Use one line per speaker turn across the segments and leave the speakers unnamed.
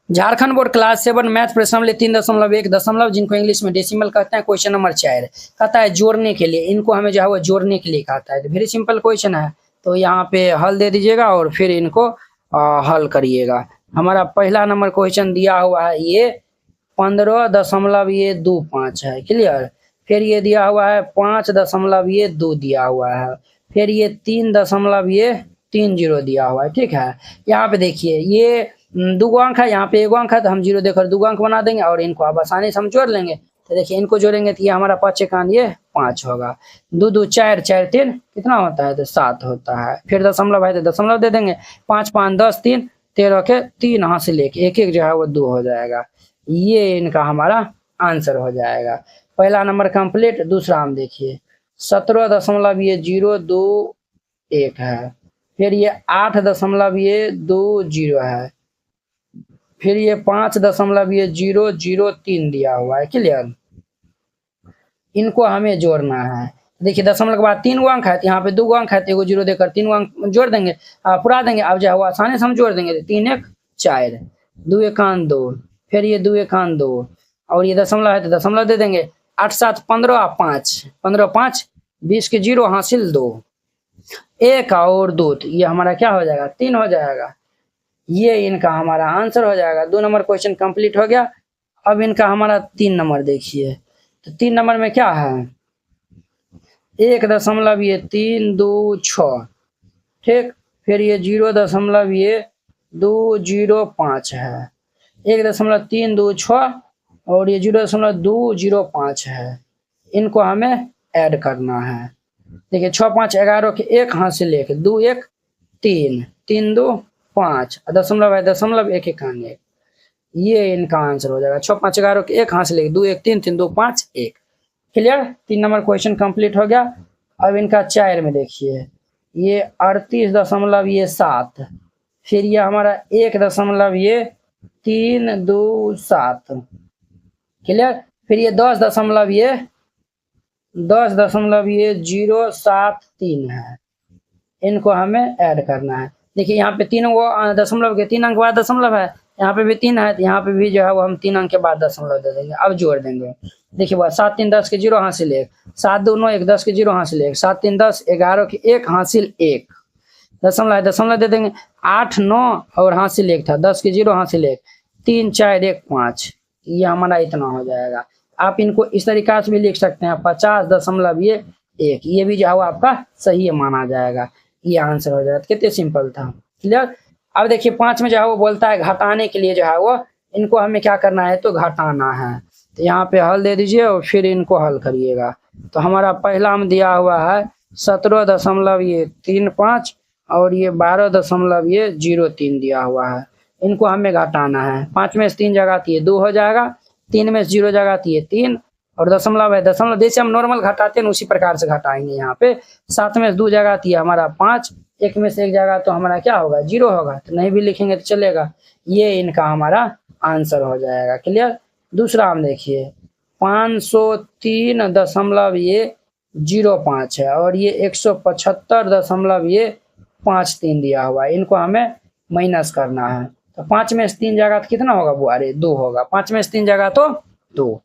Jharkhand board class 7 math प्रश्न 3.1 जिनको English में डेसिमल कहते हैं। क्वेश्चन नंबर 4 कहता है जोड़ने के लिए, इनको हमें जो है वो जोड़ने के लिए कहता है। तो वेरी सिंपल क्वेश्चन है, तो यहाँ पे हल दे दीजिएगा और फिर इनको हल करिएगा। हमारा पहला नंबर क्वेश्चन दिया हुआ है ये 15.25 है, क्लियर। फिर ये दिया हुआ है 5.2 दिया हुआ है, फिर ये 3.30 दिया हुआ है, ठीक है। यहाँ पे देखिए ये दो अंक है, यहाँ पे एक अंक है, तो हम जीरो देकर दो अंक बना देंगे और इनको आप आसानी से हम जोड़ लेंगे। तो देखिए इनको जोड़ेंगे तो ये हमारा 5 एकान ये 5 होगा, 2 2 4 4 3 कितना होता है, तो 7 होता है। फिर दशमलव है तो दशमलव दे देंगे, 5 5 10 3 13 के 3 हाथ से लेके एक एक जो है वो 2 हो जाएगा। ये इनका हमारा आंसर हो जाएगा। पहला नंबर कंप्लीट। दूसरा हम देखिए 17.021 है, फिर ये 8.020 है, फिर ये 5.003 दिया हुआ है, क्लियर। इनको हमें जोड़ना है। देखिए दशमलव के बाद 3 अंक है, तो यहाँ पे 2 अंक है, तो एगो जीरो देकर 3 अंक जोड़ देंगे, पूरा देंगे। अब जो है वो आसानी से हम जोड़ देंगे, 3 1 4 2 एकान 2, फिर ये 2 एकान 2 और ये दशमलव है तो दशमलव दे देंगे। 8 7 15 5 15 5 20 के 0 हासिल 2 1 और 2, तो ये हमारा क्या हो जाएगा, 3 हो जाएगा। ये इनका हमारा आंसर हो जाएगा। 2 नंबर क्वेश्चन कंप्लीट हो गया। अब इनका हमारा 3 नंबर देखिए, तो 3 नंबर में क्या है, 1.326, ठीक। फिर ये 0.205 है, 1.326 और ये 0.205 है। इनको हमें ऐड करना है। देखिए 6 5 11 के 1 हाथ से लेके 2 1 3 3 2 5 दशमलव है दशमलव 1 एकान 1, ये इनका आंसर हो जाएगा। 6 5 11 के 1 हाथ से लेके 2 1 3 3 2 5 1, क्लियर। 3 नंबर क्वेश्चन कंप्लीट हो गया। अब इनका 4 में देखिए ये 38.7, फिर ये हमारा 1.327, क्लियर। फिर ये 10.073 है। इनको हमें ऐड करना है। देखिए यहाँ पे 3 वो दशमलव के 3 अंक बाद दशमलव है, यहाँ पे भी 3 है, तो यहाँ पे भी जो है वो हम 3 अंक के बाद दशमलव दे देंगे। अब जोड़ देंगे। देखिए वो 7 3 10 के 0 हासिल 1, 7 2 9 1 10 के 0 हासिल 1, 7 3 10 11 के 1 हासिल 1, दशमलव है दशमलव दे देंगे। 8 9 और हासिल 1 था, 10 के 0 हासिल 1, 3 4 1 5, ये हमारा इतना हो जाएगा। आप इनको इस तरीका से भी लिख सकते हैं 50.1, ये भी जो है वो आपका सही माना जाएगा। ये आंसर हो जाएगा। कितने सिंपल था, क्लियर। अब देखिए 5 में जो है वो बोलता है घटाने के लिए जो है वो इनको हमें क्या करना है, तो घटाना है। तो यहाँ पे हल दे दीजिए और फिर इनको हल करिएगा। तो हमारा पहला में दिया हुआ है 17.35 और ये 12.03 दिया हुआ है। इनको हमें घटाना है। 5 में से 3 जगह थी 2 हो जाएगा, 3 में से 0 जगह थी 3 और दशमलव है दशमलव, जैसे हम नॉर्मल घटाते हैं उसी प्रकार से घटाएंगे। यहाँ पे 7 में से 2 जगह थी हमारा 5, 1 में से 1 जगह तो हमारा क्या होगा 0 होगा, तो नहीं भी लिखेंगे तो चलेगा। ये इनका हमारा आंसर हो जाएगा, क्लियर। दूसरा हम देखिए 503.05 है और ये 175.53 दिया हुआ है। इनको हमें माइनस करना है। तो 5 में से 3 जगह तो कितना होगा बुआरे, 2 होगा। 5 में से 3 जगह तो 2,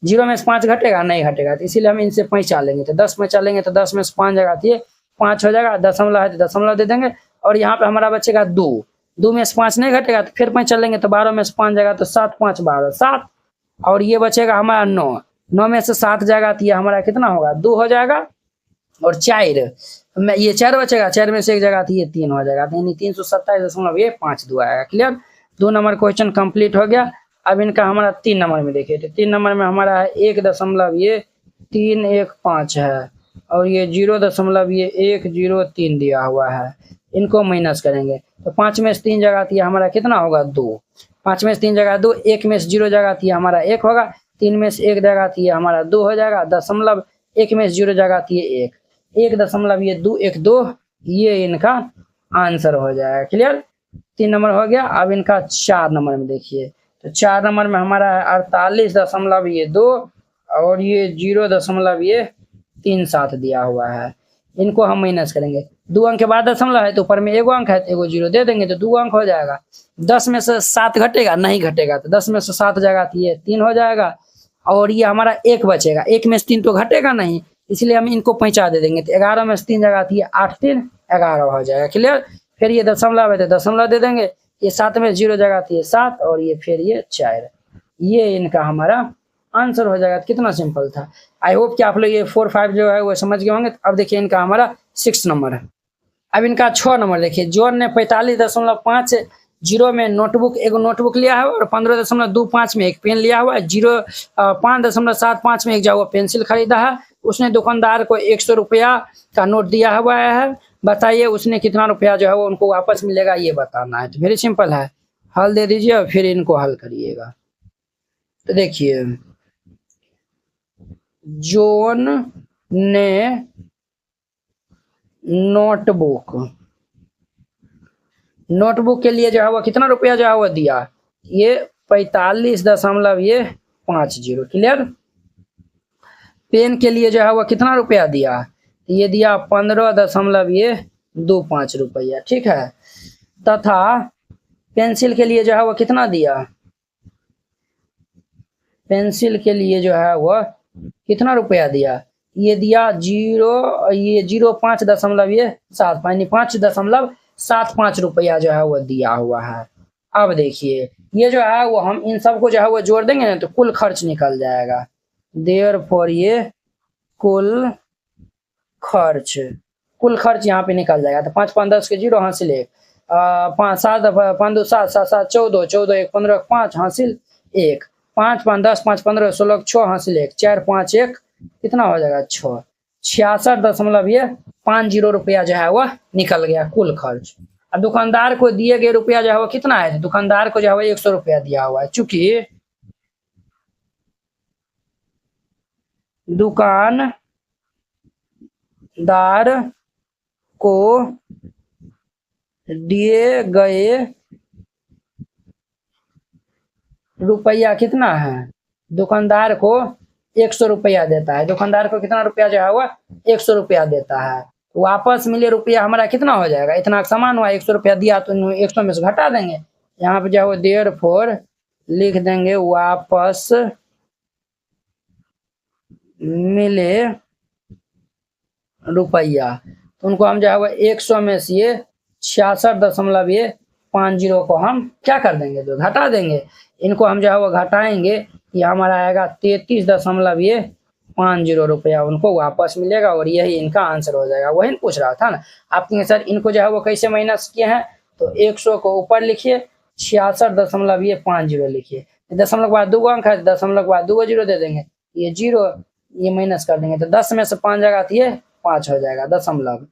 0 में से 5 घटेगा, नहीं घटेगा, तो इसीलिए हम इनसे 5 चालेंगे। तो 10 में चलेंगे तो 10 में से 5 जगह थी 5 हो जाएगा, दशमलव है तो दशमलव दे देंगे और यहाँ पे हमारा बचेगा 2, 2 में से 5 नहीं घटेगा तो फिर 5 चलेंगे तो 12 में से 5 जगह तो 7 5 12 7 और ये बचेगा हमारा 9, 9 में से 7 जगह थी हमारा कितना होगा 2 हो जाएगा और 4 में ये 4 बचेगा, 4 में से 1 जगह थी ये 3 हो जाएगा, यानी 327.52 आएगा, क्लियर। 2 नंबर क्वेश्चन कंप्लीट हो गया। अब इनका हमारा 3 नंबर में देखिए, तो 3 नंबर में हमारा है 1.315 है और ये 0.103 दिया हुआ है। इनको माइनस करेंगे तो 5 में से 3 जगह थी हमारा कितना होगा 2, 5 में से 3 जगह 2, 1 में से 0 जगह थी हमारा 1 होगा, 3 में से 1 जगह थी हमारा 2 हो जाएगा, दशमलव 1 में से 0 जगह थी 1, 1.2 1 2, ये इनका आंसर हो जाएगा, क्लियर। 3 नंबर हो गया। अब इनका 4 नंबर में देखिए, तो 4 नंबर में हमारा है 48.2 और ये 0.37 दिया हुआ है। इनको हम माइनस करेंगे। 2 अंक के बाद दशमलव है तो ऊपर में एगो अंक है तो एगो जीरो दे देंगे तो 2 अंक हो जाएगा। 10 में से 7 घटेगा, नहीं घटेगा, तो 10 में से 7 जाएगा तो ये 3 हो जाएगा और ये हमारा 1 बचेगा। 1 में से 3 तो घटेगा नहीं, इसलिए हम इनको पैंचा दे देंगे तो 11 में से 3 जाएगा तो ये 8 3 11 हो जाएगा। क्लियर। फिर ये दशमलव है तो दशमलव दे देंगे, ये 7 में 0 जाएगा तो ये 7 और ये फिर ये 4। ये इनका हमारा आंसर हो जाएगा। कितना सिंपल था। आई होप कि आप लोग ये 4 5 जो है वो समझ गए होंगे। अब देखिए इनका हमारा 6 नंबर है। अब इनका 6 नंबर देखिए, जॉन ने 45.50 में नोटबुक एक नोटबुक लिया है और 15.25 में एक पेन लिया हुआ है। 5.75 में एक जो पेंसिल खरीदा है। उसने दुकानदार को 100 रुपया का नोट दिया हुआ है। बताइए उसने कितना रुपया जो है वो उनको वापस मिलेगा, ये बताना है। तो वेरी सिंपल है, हल दे दीजिए और फिर इनको हल करिएगा। तो देखिए जॉन ने नोटबुक के लिए जो है वो कितना रुपया जो है वो दिया, ये 45.50। क्लियर। पेन के लिए जो है वो कितना रुपया दिया, ये दिया 15.25 रुपया। ठीक है। तथा पेंसिल के लिए जो है वो कितना दिया, पेंसिल के लिए जो है वो कितना रुपया दिया, ये दिया 5.75 रुपया जो है वो दिया हुआ है। अब देखिए ये जो है वो हम इन सबको जो है वो जोड़ देंगे ना तो कुल खर्च निकल जाएगा। देयरफॉर ये कुल खर्च यहाँ पे निकल जाएगा। तो 5 5 10 के 0 हासिल 1, 5 7 5 2 7 7 7 14 14 1 15 5 हासिल 1, 5 5 10 5 15 16 6 हासिल 1, 4 5 1 कितना हो जाएगा 6। 66.50 रुपया जो है वह निकल गया कुल खर्च। अब दुकानदार को दिए गए रुपया जो है वो कितना है, तो दुकानदार को जो है वो 100 रुपया दिया हुआ है। चूंकि दुकानदार को दिए गए रुपया कितना है, दुकानदार को 100 रुपया देता है। दुकानदार को कितना रुपया जो है वो 100 रुपया देता है। वापस मिले रुपया हमारा कितना हो जाएगा, इतना सामान हुआ 100 रुपया दिया तो 100 में से घटा देंगे। यहाँ पे जो है वो देयरफॉर लिख देंगे वापस मिले रुपया। तो उनको हम जो है वो 100 में से ये 66.50 को हम क्या कर देंगे, तो घटा देंगे। इनको हम जो है वो घटाएंगे, ये हमारा आएगा 33.50 रुपया उनको वापस मिलेगा और यही इनका आंसर हो जाएगा। वही पूछ रहा था ना आपके सर इनको जो है वो कैसे माइनस किए हैं, तो 100 को ऊपर लिखिए, 66.50 लिखिए। दशमलव के बाद 2 अंक है, दशमलव के बाद 2 जीरो दे देंगे, ये 0 ये माइनस कर देंगे तो 10 में से 5 जाएगा तो ये 5 हो जाएगा दशमलव।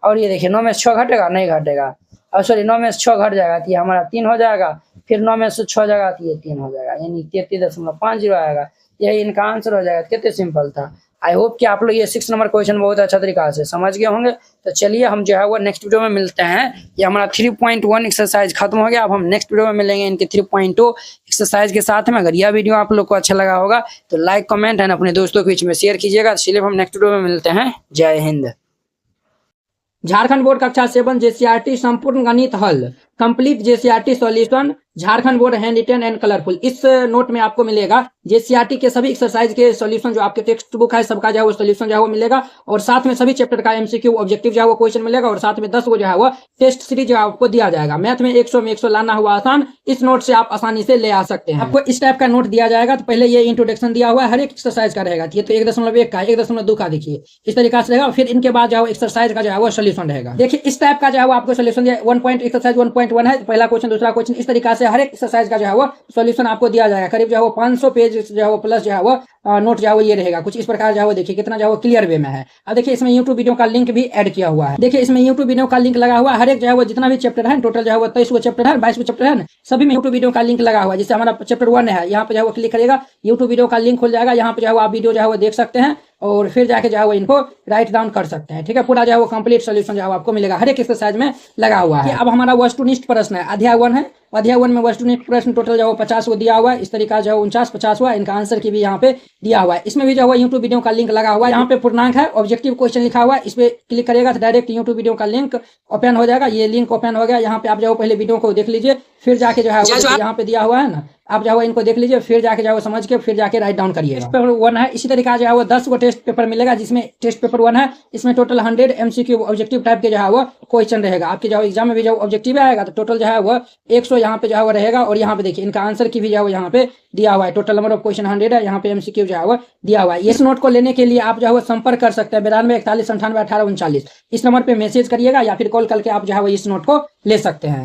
और ये देखिए 9 में से 6 घटेगा, नहीं घटेगा, और सॉरी 9 में से 6 घट जाएगा तो ये हमारा 3 हो जाएगा। फिर 9 में से 6 जाएगा तो ये 3 हो जाएगा, यानी 33.50 आएगा। यही इनका आंसर हो जाएगा। कितने सिंपल था। आई होप कि आप लोग ये 6 नंबर क्वेश्चन बहुत अच्छा तरीका से समझ गए होंगे। तो चलिए हम जो है वो नेक्स्ट वीडियो में मिलते हैं। ये हमारा 3.1 एक्सरसाइज खत्म हो गया। अब हम नेक्स्ट वीडियो में मिलेंगे इनके 3.2 एक्सरसाइज के साथ में। अगर यह वीडियो आप लोग को अच्छा लगा होगा तो लाइक कमेंट एंड अपने दोस्तों के बीच में शेयर कीजिएगा। चलिए हम नेक्स्ट वीडियो में मिलते हैं। जय हिंद।
झारखंड बोर्ड कक्षा 7 जेसीईआरटी संपूर्ण गणित हल complete JCERT solution Jharkhand board handwritten and colourful. इस नोट में आपको मिलेगा जेसीईआरटी के सभी एक्सरसाइज के सॉल्यूशन, जो आपके टेक्स्ट बुक है सबका जो है वो सॉल्यूशन जो है वो मिलेगा, और साथ में सभी चैप्टर का एमसीक्यू ऑब्जेक्टिव जो है वो क्वेश्चन मिलेगा, और साथ में 10 को जो है वो टेस्ट सीरीज जो है आपको दिया जाएगा। मैथ में 100 में 100 लाना हुआ आसान, इस नोट से आप आसानी से ले आ सकते हैं। आपको इस टाइप का नोट दिया जाएगा। तो पहले ये इंट्रोडक्शन दिया हुआ है, हर एक एक्सरसाइज का रहेगा। ये तो 1.1 का 1.2 का देखिए इस तरीका से रहेगा। फिर इनके बाद जो है एक्सरसाइज का जो है वो सॉल्यूशन रहेगा। देखिए इस टाइप का जो है वो आपको सॉल्यूशन दिया 1 एक्सरसाइज 1.1 है, पहला क्वेश्चन दूसरा क्वेश्चन, इस तरीका से हर एक एक्सरसाइज का जो है वो सॉल्यूशन आपको दिया जाएगा। करीब जो है वो 500 पेज जो है वो प्लस जो है वो नोट जो है वो ये रहेगा कुछ इस प्रकार जो है वो देखिए कितना जो है वो क्लियर वे में है। अब देखिए इसमें यूट्यूब वीडियो का लिंक भी ऐड किया हुआ है। देखिए इसमें यूट्यूब वीडियो का लिंक लगा हुआ है। हर एक जो है वो जितना भी चैप्टर है, टोटल जो है वो 23 चैप्टर है, 22 चैप्टर है, सभी में यूट्यूब वीडियो का लिंक लगा हुआ है। जैसे हमारा चैप्टर 1 है, यहाँ पे जो है वो क्लिक करेगा, यूट्यूब वीडियो का लिंक खुल जाएगा। यहाँ पे जो है वो आप वीडियो जो है वो देख सकते हैं और फिर जाके जो है वो इनको राइट डाउन कर सकते हैं। ठीक है, पूरा जो है वो कंप्लीट सॉल्यूशन जो है आपको मिलेगा, हर एक एक्सरसाइज में लगा हुआ है। अब हमारा वस्तुनिष्ठ प्रश्न है, अध्याय 1 है स्वाध्याय 1 में वस्तुनिष्ठ प्रश्न टोटल जो है 50 को दिया हुआ है। इस तरीका जो है 49-50 हुआ, इनका आंसर की भी यहाँ पे दिया हुआ है। इसमें भी जो है यूट्यूब वीडियो का लिंक लगा हुआ है, यहाँ पे पूर्णांक है, ऑब्जेक्टिव क्वेश्चन लिखा हुआ है, इस पे क्लिक करेगा तो डायरेक्ट यूट्यूब वीडियो का लिंक ओपन हो जाएगा। ये लिंक ओपन हो गया, यहाँ पे आप जो पहले वीडियो को देख लीजिए, फिर जाके जो है यहाँ पे दिया हुआ है ना, आप जो है इनको देख लीजिए, फिर जाके जो है समझ के फिर जाके राइट डाउन करिए। टेस्ट पेपर 1 है, इसी तरीका जो है वो 10 को टेस्ट पेपर मिलेगा, जिसमें टेस्ट पेपर 1 है, इसमें टोटल 100 MCQ ऑब्जेक्टिव टाइप के जो है वो क्वेश्चन रहेगा। आपके जो एग्जाम में भी जो ऑब्जेक्टिव आएगा तो टोटल जो है वो 100 यहाँ पे जो है वो रहेगा। और यहाँ पे देखिए इनका आंसर की भी जो है यहाँ पे दिया हुआ है, टोटल नंबर ऑफ क्वेश्चन 100 है, यहाँ पे MCQ जो है वो दिया हुआ है। इस नोट को लेने के लिए आप जो है वो संपर्क कर सकते हैं 92 41 98 18 39। इस नंबर पे मैसेज करिएगा या फिर कॉल करके आप जो है वो इस नोट को ले सकते हैं।